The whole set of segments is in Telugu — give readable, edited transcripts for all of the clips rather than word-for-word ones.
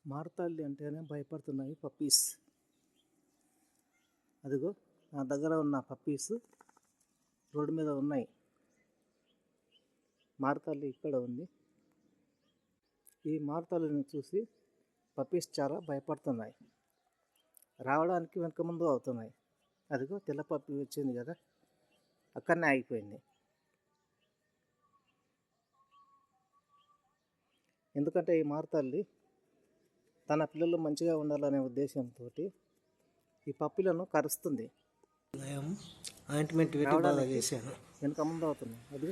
మారతాళి అంటేనే భయపడుతున్నాయి పప్పీస్. అదిగో నా దగ్గర ఉన్న పప్పీస్ రోడ్డు మీద ఉన్నాయి. మారతాళి ఇక్కడ ఉంది. ఈ మారతాళిని చూసి పప్పీస్ చాలా భయపడుతున్నాయి. రావడానికి వెనక ముందు అవుతున్నాయి. అదిగో తెల్ల పప్పి వచ్చింది కదా, అక్కడనే ఆగిపోయింది. ఎందుకంటే ఈ మారతాళి తన పిల్లలు మంచిగా ఉండాలనే ఉద్దేశంతో ఈ పప్పిలను కరుస్తుంది. ఆయింట్మెంట్ పెట్టి బాగా చేశాను. వెనక ముందు అవుతున్నాయి. అది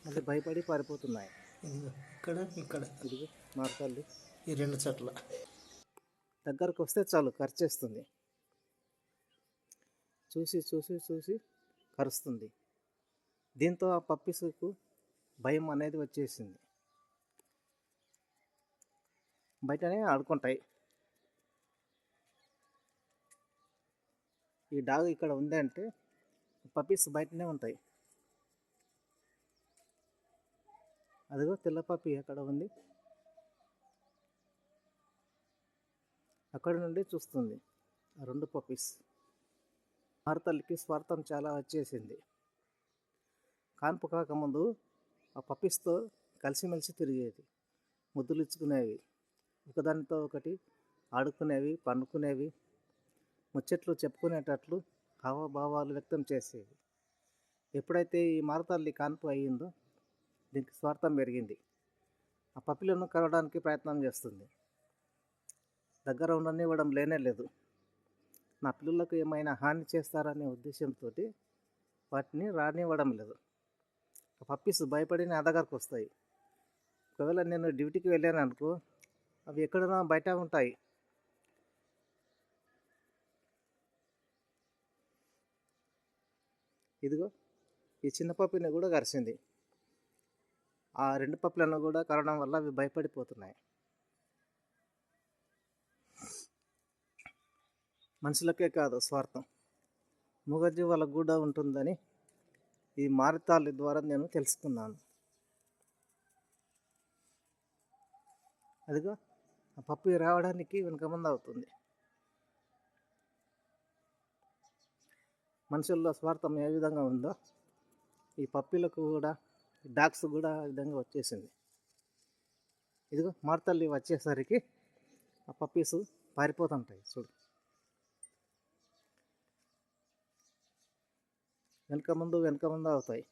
మళ్ళీ భయపడి పారిపోతున్నాయి. ఇక్కడ ఇదిగో మారతాళి ఈ రెండు చెట్ల దగ్గరకు వస్తే చాలు కరిచేస్తుంది. చూసి చూసి చూసి కరుస్తుంది. దీంతో ఆ పప్పీస్కు భయం అనేది వచ్చేసింది. బయటనే ఆడుకుంటాయి. ఈ డాగ్ ఇక్కడ ఉంది అంటే పప్పీస్ బయటనే ఉంటాయి. అదిగో తెల్ల పప్పి అక్కడ ఉంది, అక్కడ నుండి చూస్తుంది ఆ రెండు పప్పీస్. మారతల్లికి స్వార్థం చాలా వచ్చేసింది. కాన్పు కాకముందు ఆ పప్పీస్తో కలిసిమెలిసి తిరిగేది, ముద్దులు ఇచ్చుకునేవి, ఒకదానితో ఒకటి ఆడుకునేవి, పండుకునేవి, ముచ్చట్లు చెప్పుకునేటట్లు హావభావాలు వ్యక్తం చేసేవి. ఎప్పుడైతే ఈ మారతల్లి కాన్పు అయ్యిందో దీనికి స్వార్థం పెరిగింది. ఆ పప్పిలను కలవడానికి ప్రయత్నం చేస్తుంది. దగ్గర ఉండనివ్వడం లేనే లేదు. నా పిల్లలకు ఏమైనా హాని చేస్తారనే ఉద్దేశంతో వాటిని రానివ్వడం లేదు. ఆ పప్పీస్ భయపడి నా దగ్గరకు వస్తాయి. ఒకవేళ నేను డ్యూటీకి వెళ్ళాను అనుకో, అవి ఎక్కడైనా బయట ఉంటాయి. ఇదిగో ఈ చిన్న పప్పిని కూడా కరిచింది. ఆ రెండు పప్పులను కూడా కరవడం వల్ల అవి భయపడిపోతున్నాయి. మనుషులకే కాదు స్వార్థం, మూగజీవాలకు కూడా ఉంటుందని ఈ మారతాళి ద్వారా నేను తెలుసుకున్నాను. అదిగో ఆ పప్పి రావడానికి వెనుక ముందు అవుతుంది. మనుషుల్లో స్వార్థం ఏ విధంగా ఉందో ఈ పప్పీలకు కూడా, డాగ్స్ కూడా ఆ విధంగా వచ్చేసింది. ఇదిగో మారతల్లి వచ్చేసరికి ఆ పప్పీస్ పారిపోతుంటాయి. చూడు, వెనక ముందు అవుతాయి.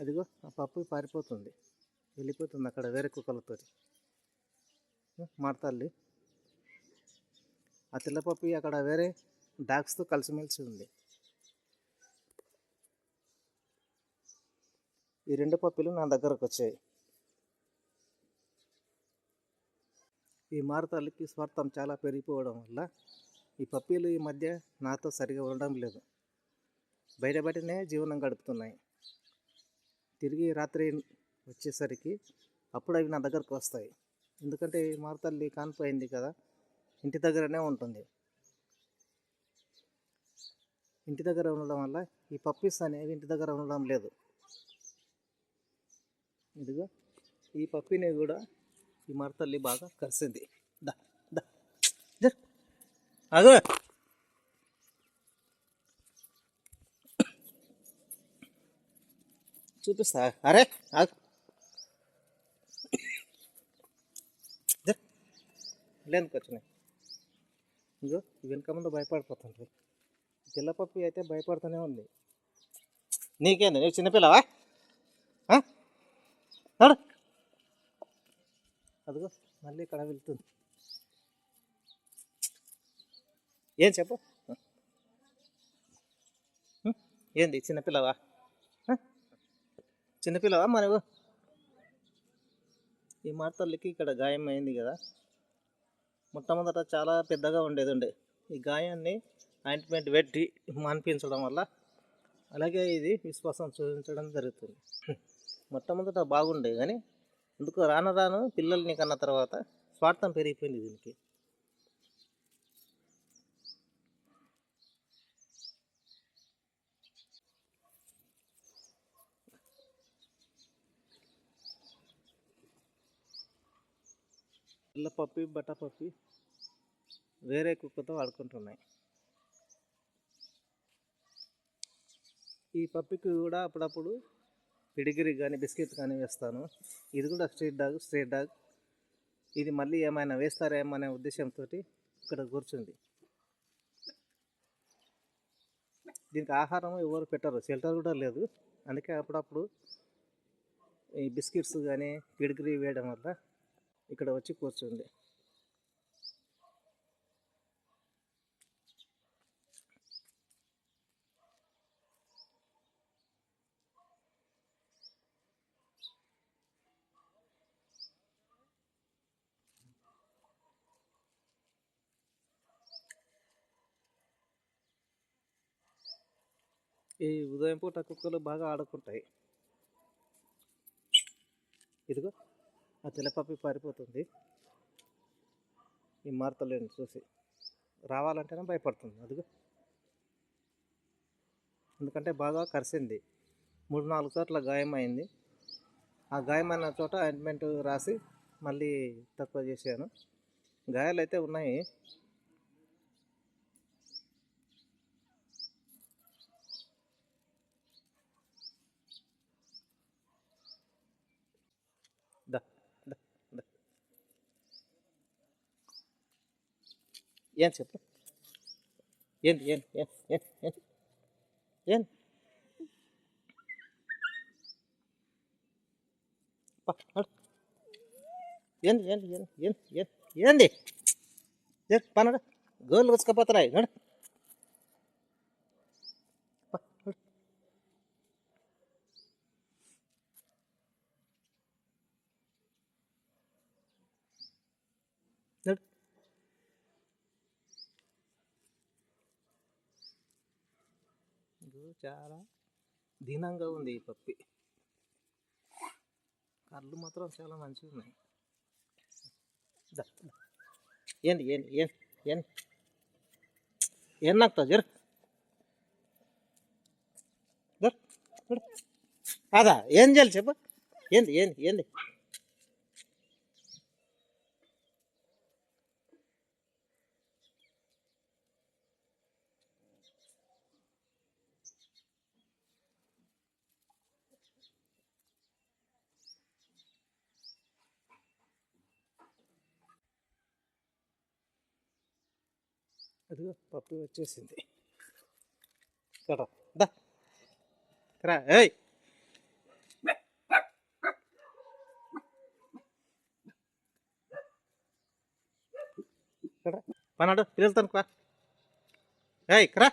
అదిగో ఆ పప్పి పారిపోతుంది, వెళ్ళిపోతుంది అక్కడ వేరే కుక్కలతో. మారతల్లి ఆ తెల్ల పప్పి అక్కడ వేరే డాగ్స్తో కలిసిమెలిసి ఉంది. ఈ రెండు పప్పీలు నా దగ్గరకు వచ్చాయి. ఈ మారతల్లికి స్వార్థం చాలా పెరిగిపోవడం వల్ల ఈ పప్పీలు ఈ మధ్య నాతో సరిగా ఉండడం లేదు. బయటనే జీవనం గడుపుతున్నాయి. తిరిగి రాత్రి వచ్చేసరికి అప్పుడు అవి నా దగ్గరకు వస్తాయి. ఎందుకంటే ఈ మారతల్లి కాన్పు అయింది కదా, ఇంటి దగ్గరనే ఉంటుంది. ఇంటి దగ్గర ఉండడం వల్ల ఈ పప్పీస్ అనేవి ఇంటి దగ్గర ఉండడం లేదు. ఇదిగో ఈ పప్పిని కూడా ఈ మారతల్లి బాగా కరిసింది. అగో చూపిస్తా, అరే ఆగు, లేనికి వచ్చినాయి. ఇగో వెనుక ముందు భయపడిపోతుంది. తెల్ల పప్పి అయితే భయపడుతూనే ఉంది. నీకేంది, నీకు చిన్నపిల్లవా? నడు. అదిగో మళ్ళీ ఇక్కడ వెళ్తుంది. ఏం చెప్పు, ఏంది చిన్నపిల్లవా? చిన్నపిల్లవా మనకు? ఈ మారతల్లికి ఇక్కడ గాయం అయింది కదా, మొట్టమొదట చాలా పెద్దగా ఉండేది. ఈ గాయాన్ని ఆయింట్మెంట్ పెట్టి మాన్పించడం వల్ల, అలాగే ఇది విశ్వాసం చూపించడం జరుగుతుంది. మొట్టమొదట బాగుండే కానీ ఎందుకు రాను రాను పిల్లల్ని కన్న తర్వాత స్వార్థం పెరిగిపోయింది దీనికి. పిల్ల పప్పి బట్ట పప్పి వేరే కుక్కతో ఆడుకుంటున్నాయి. ఈ పప్పికి కూడా అప్పుడప్పుడు పిడిగిరి కానీ బిస్కెట్ కానీ వేస్తాను. ఇది కూడా స్ట్రీట్ డాగ్. ఇది మళ్ళీ ఏమైనా వేస్తారేమో అనే ఉద్దేశంతో ఇక్కడ కూర్చుంది. దీనికి ఆహారం ఎవరు పెట్టరు, షెల్టర్ కూడా లేదు. అందుకే అప్పుడప్పుడు ఈ బిస్కెట్స్ కానీ పిడిగిరి వేయడం వల్ల ఇక్కడ వచ్చి కూర్చుంది. ఈ ఉదయం పూట కుక్కలు బాగా ఆడుకుంటాయి. ఇదిగో ఆ తెల్లపప్పి పారిపోతుంది. ఈ మార్తలేని చూసి రావాలంటేనే భయపడుతుంది. అదిగో, ఎందుకంటే బాగా కరిసింది. 3-4 చోట్ల గాయమైంది. ఆ గాయమైన చోట ఆయింట్మెంట్ రాసి మళ్ళీ తక్కువ చేశాను. గాయాలు అయితే ఉన్నాయి. దా దా దా. ఏం చెప్పు, ఏంది ఏంది ఏంది ఏంది ఏంది ఏంది పా, నడు. ఏంది ఏంది ఏంది ఏంది ఏంది ఏంది పనడు, గోళ్ళు వచ్చుకపోతున్నాయి. నడు పా, నడు. నడు. ఇదిగో చాలా దీనంగా ఉంది ఈ పప్పి. కళ్ళు మాత్రం చాలా మంచిగా ఉన్నాయి. దా, దా. ఏంది ఏంది ఏంది ఏంది ఏం నాకుతావు జరు జరు నడు. కాదా, ఏం చేయాలి చెప్పు, ఏంది ఏంది ఏంది అదిగో పప్పి వచ్చేసింది. ఇక్కడ దా, రా. ఏయ్, ఇక్కడ పనాడు పిల్లలతో రా. ఏయ్ రా.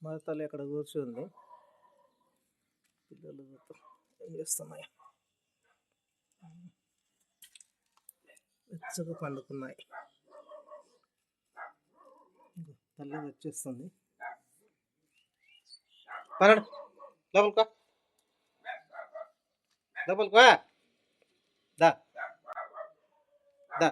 మా తల్లి అక్కడ కూర్చుంది. పిల్లలు ఏం చేస్తున్నాయి, వెచ్చగా పండుకున్నాయి. ఇదిగో తల్లి వచ్చేస్తుంది. పనాడు లోపలికో, లోపలికో. దా దా.